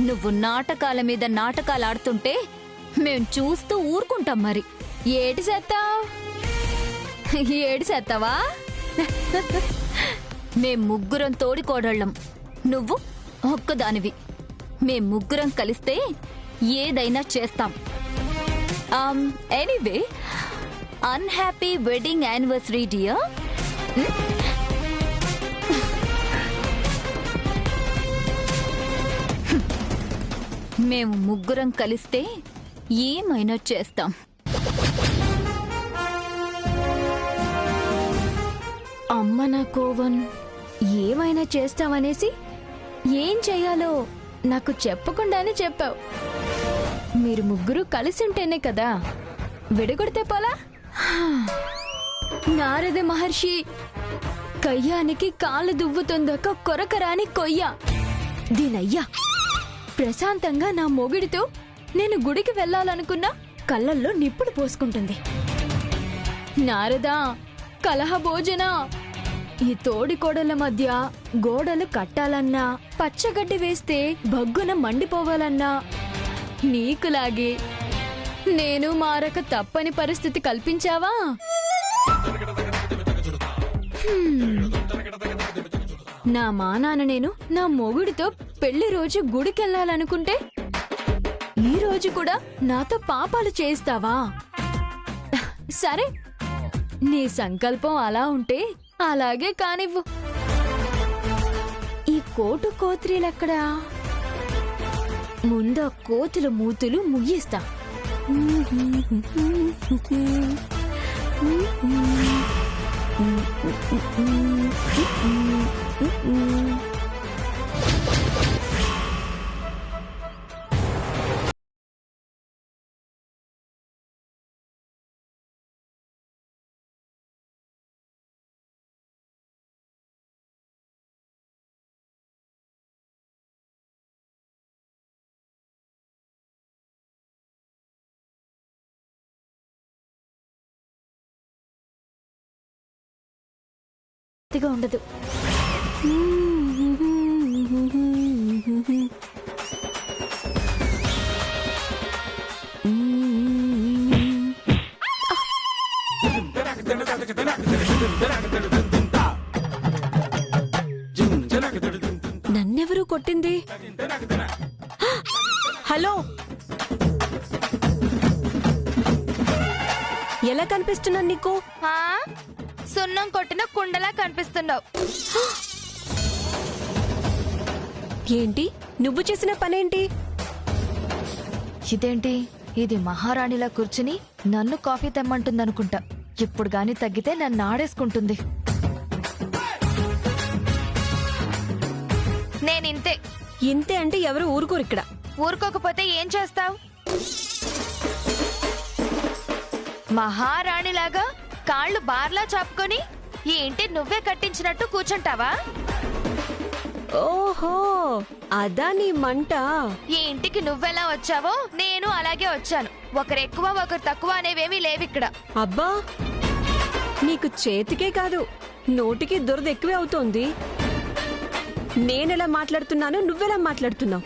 నువ్వు నాటకాల మీద నాటకాలు ఆడుతుంటే మేం చూస్తూ ఊరుకుంటాం. మరి ఏటి చేస్తావు? ఏడి చేస్తావా? మేం ముగ్గురం తోడికోడళ్ళం, నువ్వు ఒక్కదానివి. మేం ముగ్గురం కలిస్తే ఏదైనా చేస్తాం. Anyway, unhappy wedding anniversary dear. మేము ముగ్గురం కలిస్తే ఏమైనా చేస్తాం. అమ్మ నా కోవన్, ఏమైనా చేస్తామనేసి ఏం చెయ్యాలో నాకు చెప్పకుండానే చెప్పావు. మీరు ముగ్గురు కలిసి ఉంటేనే కదా విడగొడితే పోలా. నారద మహర్షి కయ్యానికి కాళ్ళు దువ్వుతుందొక కొరకరాని కొయ్య. దీనయ్యా ప్రశాంతంగా నా మొగుడితో నేను గుడికి వెళ్ళాలనుకున్నా కళ్ళల్లో నిప్పులు పోసుకుంటుంది. నారదా కలహ భోజన, ఈ తోడికోడల మధ్య గోడలు కట్టాలన్నా, పచ్చగడ్డి వేస్తే బగ్గున మండిపోవాలన్నా నీకులాగే నేను మారక తప్పని పరిస్థితి కల్పించావా? నా మానాన నేను నా మొగుడితో పెళ్లి రోజు గుడికెళ్ళాలనుకుంటే ఈ రోజు కూడా నాతో పాపాలు చేయిస్తావా? సరే, నీ సంకల్పం అలా ఉంటే అలాగే కానివ్వు. ఈ కోటు కోత్రీలెక్కడా? ముందు కోతుల మూతులు ముగిస్తా. ఉండదు. నన్నెవరు కొట్టింది? హలో, ఎలా కనిపిస్తున్నాను నీకు? సున్నం కొట్టిన కుండలా కనిపిస్తున్నావు. ఏంటి నువ్వు చేసిన పనేంటి? ఇదేంటి, ఇది మహారాణిలా కూర్చుని నన్ను కాఫీ తెమ్మంటుందనుకుంటా. ఇప్పుడు గాని తగ్గితే నన్ను ఆడేసుకుంటుంది. నేనింతే. ఇంతే అంటే ఎవరు ఊరుకోరు ఇక్కడ. ఊరుకోకపోతే ఏం చేస్తావు? మహారాణిలాగా కాళ్ళు బార్లా చాపుకొని ఈ ఇంటి నువ్వే కట్టించినట్టు కూర్చుంటావా? ఓహో, అదా నీ మంట. ఈ ఇంటికి నువ్వెలా వచ్చావో నేను అలాగే వచ్చాను. ఒకరెక్కువ ఒకరు తక్కువ అనేవేమీ లేవిక్కడ. అబ్బా, నీకు చేతికే కాదు నోటికి దురద ఎక్కువే అవుతోంది. నేనెలా మాట్లాడుతున్నాను, నువ్వెలా మాట్లాడుతున్నావు?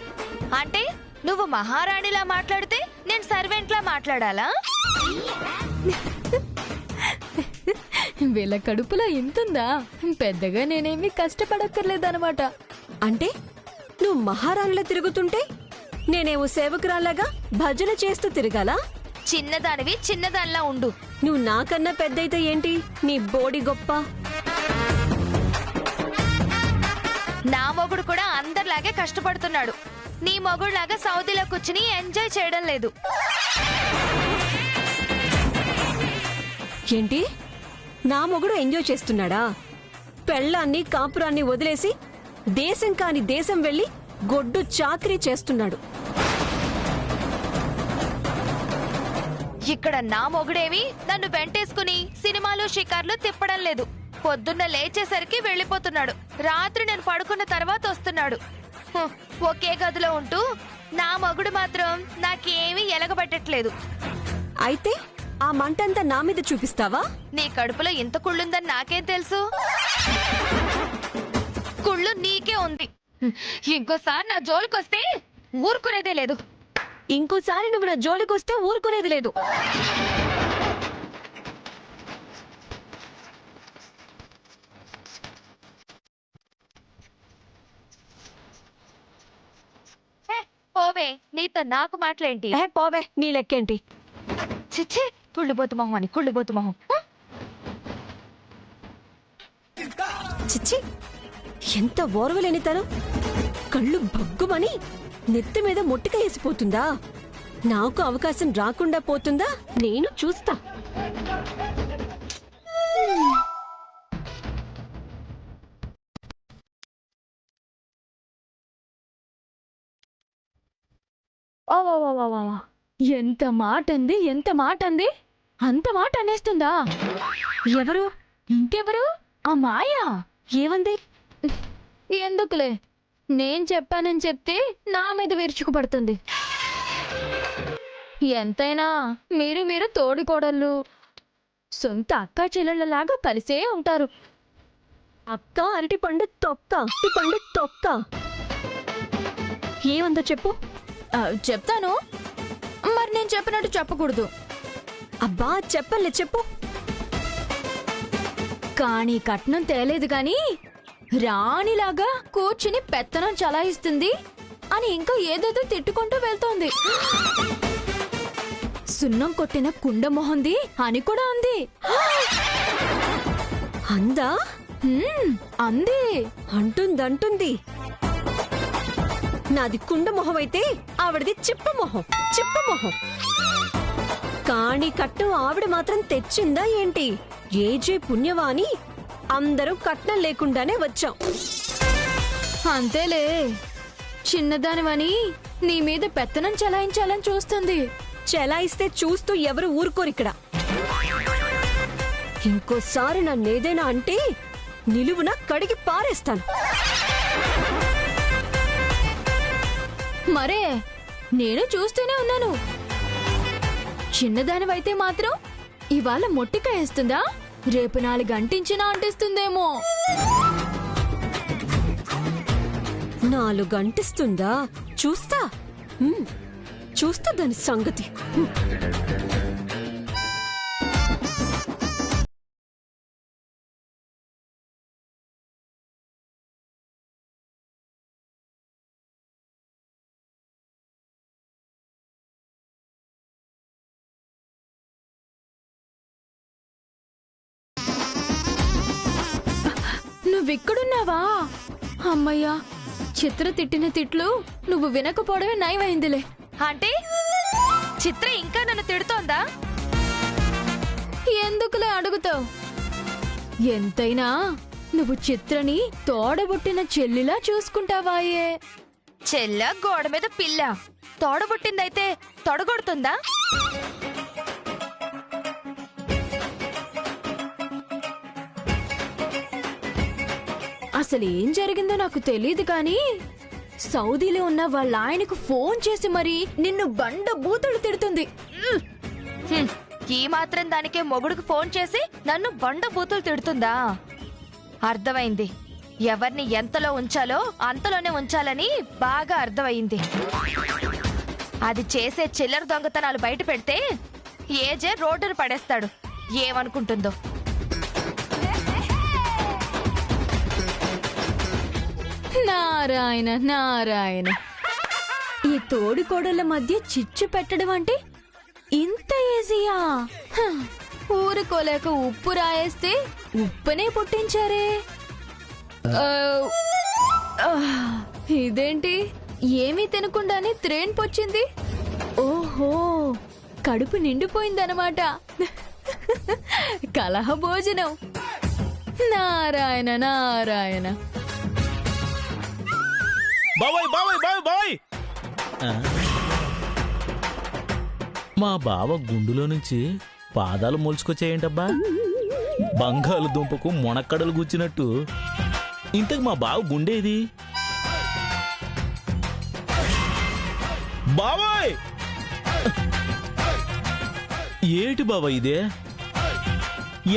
అంటే నువ్వు మహారాణిలా మాట్లాడితే నేను సర్వెంట్లా మాట్లాడాలా? వీళ్ళ కడుపులో ఇంతుందా? పెద్దగా నేనేమీ కష్టపడక్కర్లేదన్నమాట. అంటే నువ్వు మహారాణిలా తిరుగుతుంటే నేనేమో సేవకురాలాగా భజన చేస్తూ తిరగాలా? చిన్నదానివి చిన్నదానిలా ఉండు. నువ్వు నాకన్నా పెద్దయితే ఏంటి నీ బోడి గొప్ప? నా మొగుడు కూడా అందరిలాగే కష్టపడుతున్నాడు. నీ మొగుడులాగా సౌదీలో కూర్చుని ఎంజాయ్ చేయడం లేదు. ఏంటి, నా మొగుడు ఎంజాయ్ చేస్తున్నాడా? పెళ్ళాన్ని కాపురాన్ని వదిలేసి దేశం కాని దేశం వెళ్లి గొడ్డు చాకరీ చేస్తున్నాడు. ఇక్కడ నా మొగుడేమి నన్ను వెంటేసుకుని సినిమాలు షికార్లు తిప్పడం లేదు. పొద్దున్న లేచేసరికి వెళ్లిపోతున్నాడు. రాత్రి నేను పడుకున్న తర్వాత వస్తున్నాడు. ఒకే గదిలో ఉంటూ నా మొగుడు మాత్రం నాకేమీ ఎలగబెట్టట్లేదు. అయితే ఆ మంటంతా నా మీద చూపిస్తావా? నీ కడుపులో ఇంత కుళ్ళుందని నాకేం తెలుసు? కుళ్ళు నీకే ఉంది. ఇంకోసారి నా జోలికొస్తే ఊరుకునేదే లేదు. ఇంకోసారి నువ్వు నా జోలికి వస్తే ఊరుకునేది లేదు. పోవే, నీతో నాకు మాటలేంటి? పోవే, నీ లెక్కేంటి? చిచ్చి, కుళ్ళిపోతు మొహం అని, కుళ్ళిపోతు మొహం. చిచ్చి, ఎంత ఓర్వలేని తను. కళ్ళు భగ్గుమని నెత్తి మీద మొట్టిక వేసిపోతుందా? నాకు అవకాశం రాకుండా పోతుందా? నేను చూస్తా. ఎంత మాట అంది, ఎంత మాట అంది, అంత మాట అనేస్తుందా? ఎవరు? ఇంకెవరు? ఆ మాయా. ఏమంది? ఎందుకులే, నేను చెప్పానని చెప్తే నా మీద విరుచుకుపడుతుంది. ఎంతైనా మీరు తోడికోడళ్ళు, సొంత అక్క చెల్లెళ్ళలాగా కలిసే ఉంటారు. అక్క అరటి పండు తొక్క, అరటి పండు తొక్క. ఏమందో చెప్పు. చెప్తాను, మరి నేను చెప్పినట్టు చెప్పకూడదు. అబ్బా చెప్పలే, చెప్పు. కానీ కట్నం తేలేదు గాని రాణిలాగా కూర్చుని పెత్తనం చలాయిస్తుంది అని ఇంకా ఏదేదో తిట్టుకుంటూ వెళ్తోంది. సున్నం కొట్టిన కుండ మొహంది అని కూడా అంది. అందా? అంది. అంటుంది. నాది కుండ మొహం అయితే ఆవిడది చిప్ప మొహం, చిప్ప మొహం. కాణి కట్నం ఆవిడ మాత్రం తెచ్చిందా ఏంటి? ఏజే పుణ్యవాని అందరూ కట్నం లేకుండానే వచ్చాం. అంతేలే, చిన్నదానివని నీ మీద పెత్తనం చలాయించాలని చూస్తుంది. చెలాయిస్తే చూస్తూ ఎవరు ఊరుకోరిక్కడ. ఇంకోసారి నన్నేదైనా అంటే నిలువున కడిగి పారేస్తాను. మరే, నేను చూస్తూనే ఉన్నాను. చిన్నదానివైతే మాత్రం ఇవాళ మొట్టిక వేస్తుందా, రేపు 4 గంటించినా అంటిస్తుందేమో. 4 గంటిస్తుందా? చూస్తా, చూస్తా దాని సంగతి. నువ్విక్కడున్నావా? అమ్మయ్యా, చిత్ర తిట్టిన తిట్లు నువ్వు వినకపోవడమే నయమైందిలే. అంటే చిత్ర ఇంకా నన్ను తిడుతోందా? ఎందుకులే అడుగుతావు? ఎంతైనా నువ్వు చిత్రని తోడబుట్టిన చెల్లిలా చూసుకుంటావాయే. చెల్ల గోడ మీద పిల్ల, తోడబుట్టిందైతే తొడగొడుతుందా? అసలు ఏం జరిగిందో నాకు తెలియదు కానీ సౌదీలో ఉన్న వాళ్ళ ఆయనకు ఫోన్ చేసి మరీ నిన్ను బండ బూతులు తిడుతుంది. ఈ మాత్రం దానికే మొగుడుకు ఫోన్ చేసి నన్ను బండ బూతులు తిడుతుందా? అర్థమైంది. ఎవరిని ఎంతలో ఉంచాలో అంతలోనే ఉంచాలని బాగా అర్థమైంది. అది చేసే చిల్లర దొంగతనాలు బయట పెడితే ఏజే రోడ్డును పడేస్తాడు. ఏమనుకుంటుందో. నారాయణ నారాయణ, ఈ తోడికోడళ్ళ మధ్య చిచ్చు పెట్టడం అంటే ఇంత ఈజీయా? ఊరుకోలేక ఉప్పు రాయేస్తే ఉప్పునే పుట్టించారే. ఇదేంటి, ఏమీ తినకుండానే త్రేన్ పొచ్చింది? ఓహో, కడుపు నిండిపోయిందనమాట. కలహ భోజనం. నారాయణ నారాయణ. బాబాయ్ బాబాయ్ బాబాయ్ బాబాయ్, మా బావ గుండులో నుంచి పాదాలు మొలుచుకొచ్చాయేంటబ్బా? బంగాళదుంపకు మొనక్కడలు గుచ్చినట్టు. ఇంతకు మా బావ గుండేది? బాబాయ్, ఏటి బాబాయ్ ఇదే?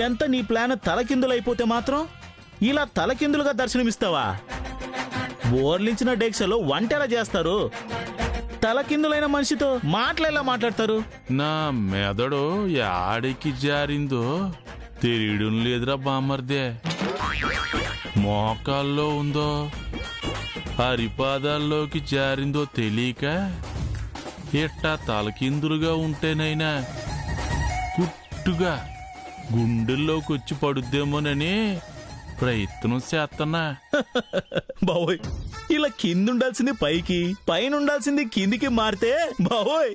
ఎంత నీ ప్లాన్ తలకిందులైపోతే మాత్రం ఇలా తలకిందులుగా దర్శనమిస్తావా? బోర్లించిన డెక్సలో వంట ఎలా చేస్తారు? తలకిందులైన మనిషితో మాటలేలా మాట్లాడతారు? నా మెదడు యాడికి జారిందో తెలియడం లేదురా బామ్మర్దే. మోకాల్లో ఉందో హరిపాదాల్లోకి జారిందో తెలియక ఎట్టా తలకిందులుగా ఉంటేనైనా గుట్టుగా గుండెల్లోకి వచ్చి పడుద్దేమోనని ప్రయత్నం చేస్తున్నా. బావోయ్, ఇలా కిందుండాల్సింది పైకి, పైన ఉండాల్సింది కిందికి మారితే బావోయ్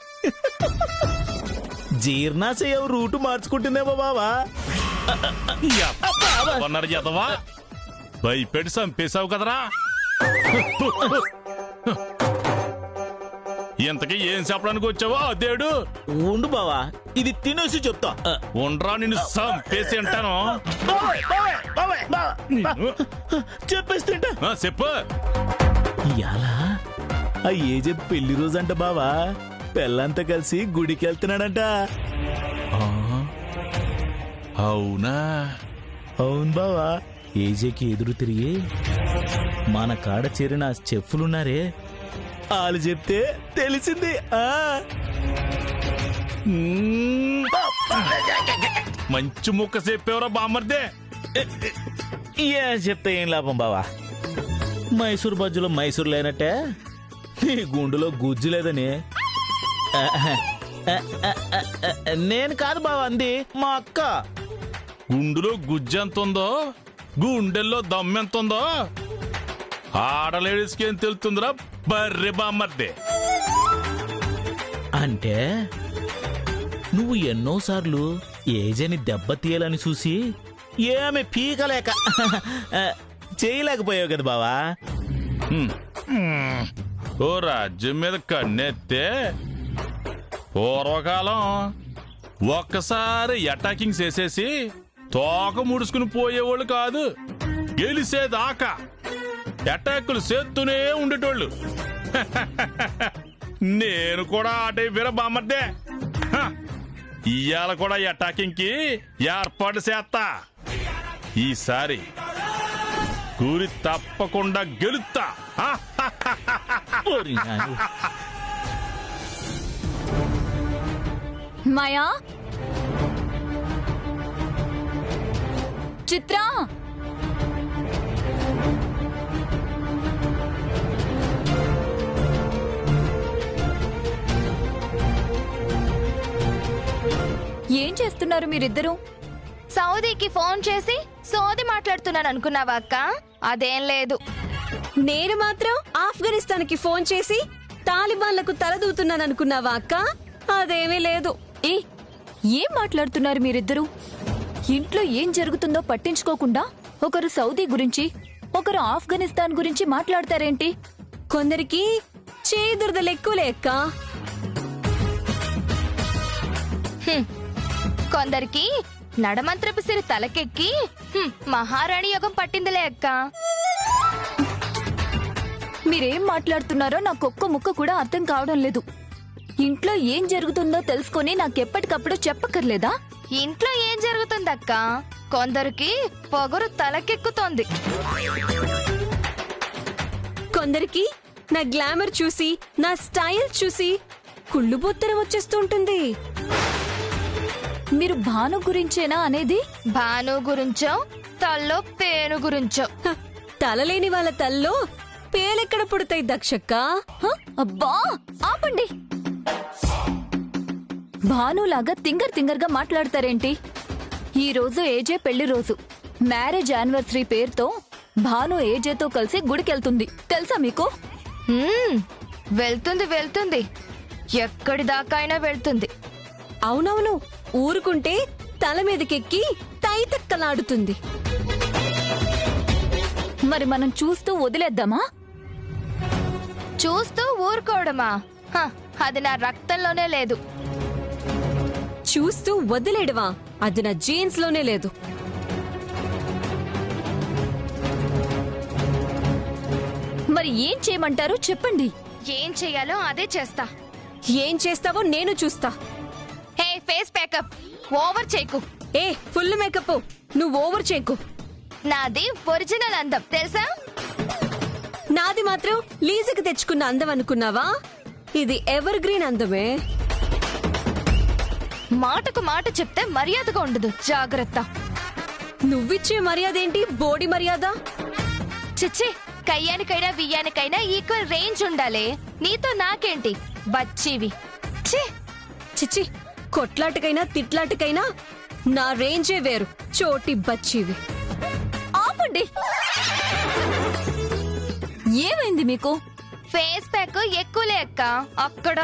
జీర్ణాశయం రూటు మార్చుకుంటుందేమో బావా. అన్నారు చదవా భయపెట్టి చంపేశావు కదరా. ఇంతకీ ఏం చెప్పడానికి వచ్చావో అదేడు. ఉండు బావా, ఇది తినేసి చెప్తా. ఉండరా నిన్ను చంపేసి అంటాను. చెప్పేస్తుంటా. చెప్పు. ఇయాలా ఆ ఏజే పెళ్లి రోజంట బావా, పెళ్ళంతా కలిసి గుడికి వెళ్తున్నాడంట. అవునా? అవును బావా, ఏజేకి ఎదురు తిరిగి మన కాడ చేరిన చెఫ్లున్నారే, వాళ్ళు చెప్తే తెలిసింది. మంచి ముక్క చెప్పేవరా బామ్మర్దే. ఏ చెప్తే ఏం లాభం బావా, మైసూర్ బజ్జులో మైసూర్ లేనట్టే నీ గుండులో గుజ్జు లేదని. నేను కాదు బావా అంది, మా అక్క. గుండులో గుజ్జెంత ఉందో గుండెల్లో దమ్మెంత ఉందో ఆడలేడీస్కి ఏం తెలుతుందిరా బర్రె బామ్మర్దే. అంటే నువ్వు ఎన్నోసార్లు ఏజని దెబ్బతీయాలని చూసి ఏమి పీకలేక చేయలేకపోయావు కదా బావా. ఓ రాజ్యం మీద కన్నెత్తే పూర్వకాలం ఒక్కసారి అటాకింగ్ చేసేసి తోక ముడుచుకుని పోయేవాళ్ళు కాదు, గెలిసేదాకా అటాకులు చేస్తూనే ఉండేటోళ్ళు. నేను కూడా ఆటే వీర బామ్మర్దే. ఇవాళ కూడా అటాకింగ్ కి ఏర్పాటు చేస్తా. ఈసారి గురి తప్పకుండా గెలుస్తా. మాయా, చిత్ర, ఏం చేస్తున్నారు మీరిద్దరూ? సౌదీకి ఫోన్ చేసి సోది మాట్లాడుతున్నాను అనుకున్నావా అక్క? అదేం లేదు. నేను మాత్రం ఆఫ్ఘనిస్తాన్ కి ఫోన్ చేసి తాలిబాన్లకు తలదూతున్నాను అనుకున్నావా అక్క? అదేమీ లేదు. ఏం మాట్లాడుతున్నారు మీరిద్దరూ? ఇంట్లో ఏం జరుగుతుందో పట్టించుకోకుండా ఒకరు సౌదీ గురించి ఒకరు ఆఫ్ఘనిస్తాన్ గురించి మాట్లాడతారేంటి? కొందరికి చేదురదలు ఎక్కువలే అక్క. కొందరికి నడమంత్రపు సిరి తలకెక్కి మహారాణి యోగం పట్టిందిలే అక్క. మీరేం మాట్లాడుతున్నారో నాకొక్క ముక్క కూడా అర్థం కావడం లేదు. ఇంట్లో ఏం జరుగుతుందో తెలుసుకొని నాకెప్పటికప్పుడు చెప్పక్కర్లేదా? ఇంట్లో ఏం జరుగుతుందక్క? కొందరికి పొగరు తలకెక్కుతోంది. కొందరికి నా గ్లామర్ చూసి నా స్టైల్ చూసి కుళ్ళు బొత్తరం వచ్చేస్తూ ఉంటుంది. మీరు భాను గురించేనా అనేది? భాను గురించో తల్లో పేను గురించో. తలలేని వాళ్ళ తల్లో పేలెక్కడ పుడతాయి దక్షక్క? అబ్బా ఆపండి. భానులాగా తింగర్గా మాట్లాడతారేంటి? ఈ రోజు ఏజే పెళ్లి రోజు. మ్యారేజ్ యానివర్సరీ పేరుతో భాను ఏజేతో కలిసి గుడికెళ్తుంది. తెలుసా మీకు? వెళ్తుంది వెళ్తుంది, ఎక్కడి దాకా అయినా వెళ్తుంది. అవునవును, ఊరుకుంటే తల మీదకెక్కి తైతక్కలాడుతుంది. మరి మనం చూస్తూ వదిలేద్దామా? చూస్తూ ఊరుకోవడమా? అది నా రక్తంలోనే లేదు. చూస్తూ వదిలేడవా? అది నా జీన్స్ లోనే లేదు. మరి ఏం చేయమంటారో చెప్పండి. ఏం చెయ్యాలో అదే చేస్తా. ఏం చేస్తావో నేను చూస్తా. హే, ఫేస్ మేకప్ ఓవర్ చేయకు. ఏ ఫుల్ మేకప్ నువ్వు ఓవర్ చేయకు. నాది ఒరిజినల్ అందం తెలుసా? నాది మాత్రం లీజుకి తెచ్చుకున్న అందం అనుకున్నావా? ఇది ఎవర్ గ్రీన్ అందమే. మాటకు మాట చెప్తే మర్యాదగా ఉండదు, జాగ్రత్త. నువ్విచ్చే మర్యాద ఏంటి? బోడి మర్యాద. చిచ్చి, కయ్యానికైనా వియ్యానికైనా ఈక్వల్ రేంజ్ ఉండాలి. నీతో నాకేంటి బచ్చివి. ఛీ, చిచ్చి, కొట్లాటకైనా తిట్లాటకైనా నా రేంజే వేరు. చోటి బచ్చివి. ఆపండి. ఏమైంది మీకు? ఫేస్ ప్యాక్ ఎక్కువలే అక్క. అక్కడ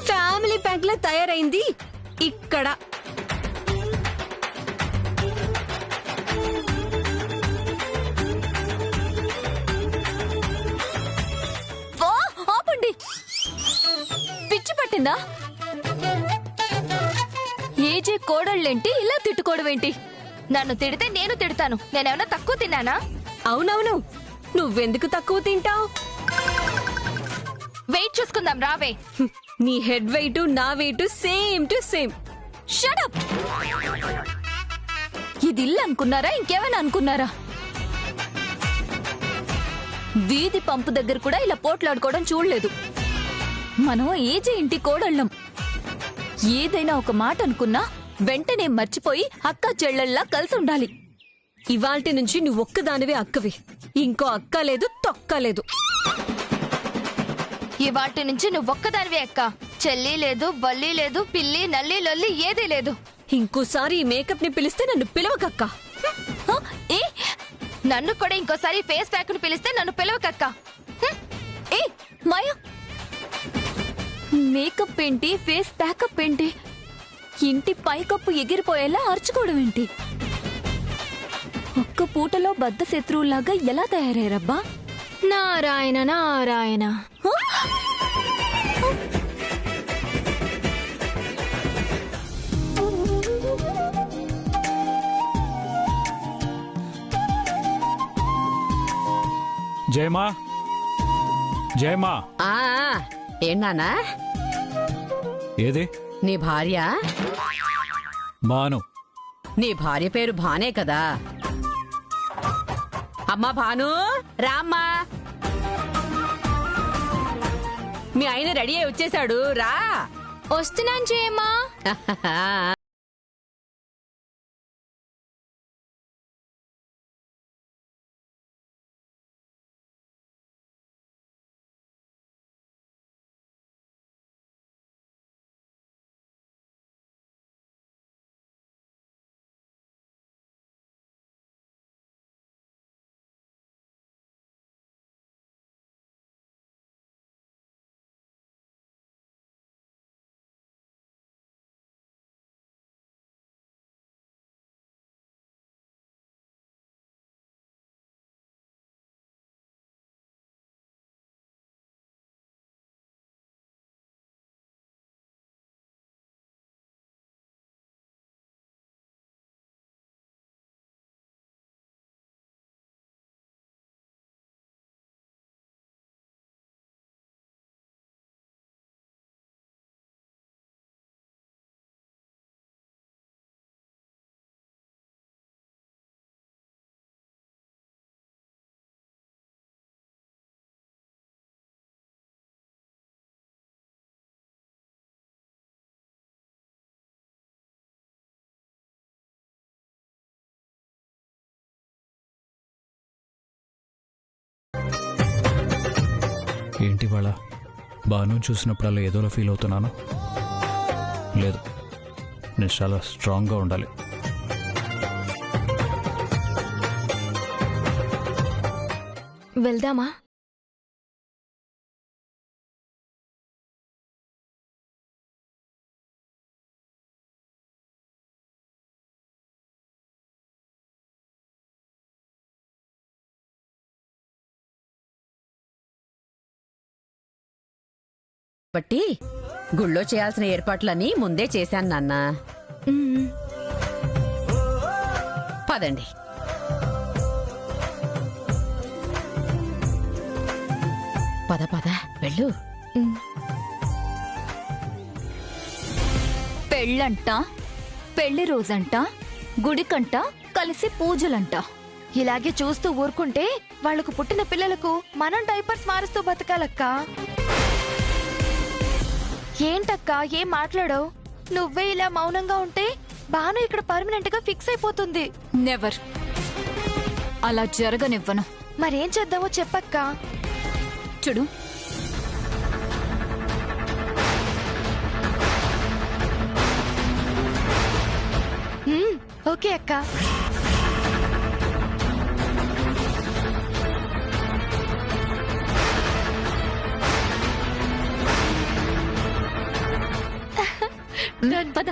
ఫ్యామిలీ ప్యాక్ లా తయారైంది ఇక్కడ. వా, ఆపండి. పిచ్చి పట్టిందా? ఏజే కోడళ్ళేంటి ఇలా తిట్టుకోవడం ఏంటి? నన్ను తిడితే నేను తిడతాను. నేనేమన్నా తక్కువ తిన్నానా? అవునవును, నువ్వెందుకు తక్కువ తింటావు? వెయిట్ చూసుకుందాం రావే. నీ హెడ్ వెయిట్ నా wait same to same. Shut up. ఇది ఇల్లు అనుకున్నారా, ఇంకేమైనా అనుకున్నారా? వీధి పంపు దగ్గర కూడా ఇలా పోట్లాడుకోవడం చూడలేదు. మనం ఏజే ఇంటి కోడళ్ళం. ఏదైనా ఒక మాట అనుకున్నా వెంటనే మర్చిపోయి అక్క చెల్లెళ్ళలా కలిసి ఉండాలి. ఇవాల్టి నుంచి నువ్వు ఒక్కదానివే అక్కవి. ఇంకో అక్క లేదు, తొక్క లేదు. ఇవాటి నుంచి నువ్వొక్కదానివే అక్క. చెల్లి లేదు, బల్లి లేదు, పిల్లి నల్లి లొల్లి ఏదీ లేదు. ఇంకోసారి ఈ మేకప్ ని పిలిస్తే నన్ను పిలవకక్క. హ? ఏ నన్ను కూడా ఇంకోసారి ఫేస్ ప్యాక్ ను పిలిస్తే నన్ను పిలవకక్క. ఏ మాయా, మేకప్ ఏంటి, ఫేస్ ప్యాకప్ ఏంటి? ఇంటి పైకప్పు ఎగిరిపోయేలా అరుచుకోవడం ఏంటి? ఒక్క పూటలో బద్ద శత్రువులాగా ఎలా తయారయ్యారబ్బా? నారాయణ నారాయణ. హ? జయమా, జయమా. ఏంటన్నా? ఏది? నీ భార్య? భాను. నీ భార్య పేరు భానే కదా? అమ్మా భాను, రామ్మా. మీ ఆయన రెడీ అయి వచ్చేసాడు, రా. వస్తున్నాను చేయమ్మా. ఏంటి వాళ్ళ భాను చూసినప్పుడల్లా ఏదోలా ఫీల్ అవుతున్నాను. లేదు, నేను చాలా స్ట్రాంగ్గా ఉండాలి. వెళ్దామా? బట్టి గుళ్ళో చేయాల్సిన ఏర్పాట్లన్నీ ముందే చేశాను నాన్న. పదండి. పద పద వెళ్ళు. పెళ్ళంట, పెళ్లి రోజంట, గుడికంట, కలిసి పూజలంట. ఇలాగే చూస్తూ ఊరుకుంటే వాళ్లకు పుట్టిన పిల్లలకు మనం డైపర్స్ మారుస్తూ బతకాలక్క. ఏంటక్క ఏం మాట్లాడవు? నువ్వే ఇలా మౌనంగా ఉంటే బాను ఇక్కడ పర్మనెంట్ గా ఫిక్స్ అయిపోతుంది. నెవర్. అలా జరగనివ్వను. మరేం చేద్దామో చెప్పక్క. చూడు, ఓకే అక్క. పద.